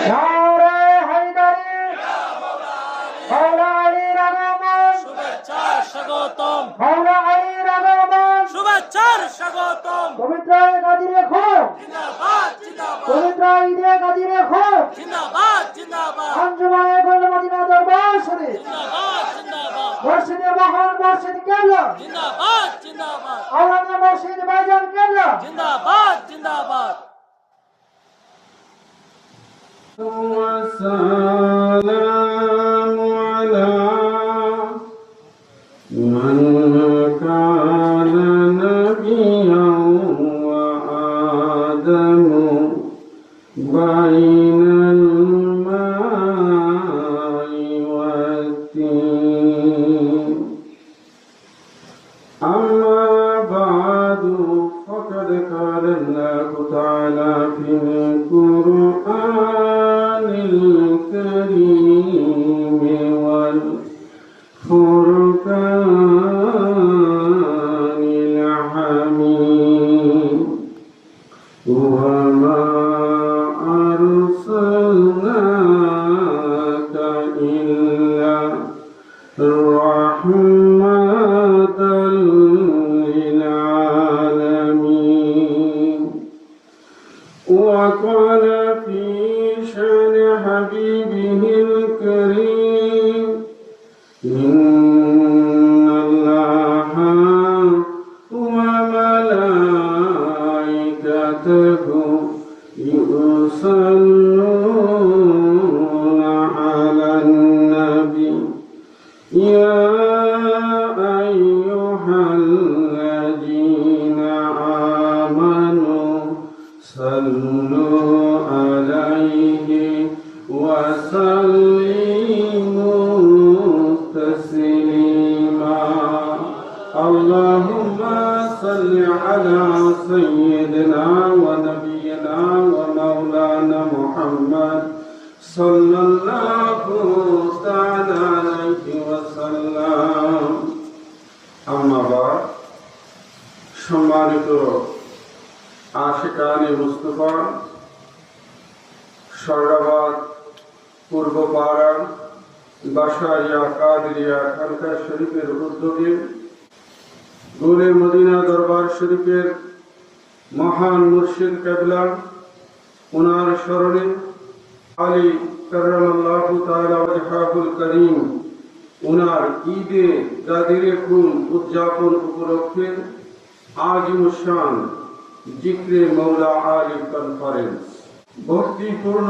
নারে হায়দারি মাওলা আলীর আগমন শুভেচ্ছার স্বাগতম মাওলা আলীর আগমন শুভেচ্ছার স্বাগতম পবিত্র গাদি রেখো জিন্দাবাদ জিন্দাবাদ পবিত্র ঈদে গাদি রেখো জিন্দাবাদ জিন্দাবাদ আঞ্জুমানে গোল মদিনা দরবার শরীফ জিন্দাবাদ জিন্দাবাদ মসজিদে মহান মসজিদ কেবলা জিন্দাবাদ জিন্দাবাদ আওলানা মসজিদ ভাইজান কেবলা জিন্দাবাদ জিন্দাবাদ والسلام على من كان نبيا وآدم بين الماء والتين أما بعد فقد قال الله تعالى في القرآن الكريم والفرقان الحميد وما أرسلناك إلا رحمة للعالمين وقال في شان حبيبه الكريم إن الله وملائكته يصلون على النبي يا أيها الذين آمنوا صلوا عليه وسلموا تسليما اللهم صل على سيدنا ونبينا ومولانا محمد صلى الله تعالى عليه وسلم أما بعد সম্মানিত আশিকানে মুস্তফা সররাবাদ পূর্বপাড়া বাসারিয়া কাদেরিয়া খানকা শরীফের উদ্যোগে গোলে মদিনা দরবার শরীফের মহান মুর্শিদ কেবলা ওনার স্মরণে আলী কাররামাল্লাহু তাআলা ওয়াজহাহুল করিম ওনার ঈদে গাদিরে খুন উদযাপন উপলক্ষে আজিমুশ শান জিক্রে মৌলা আলী কনফারেন্স ভক্তিপূর্ণ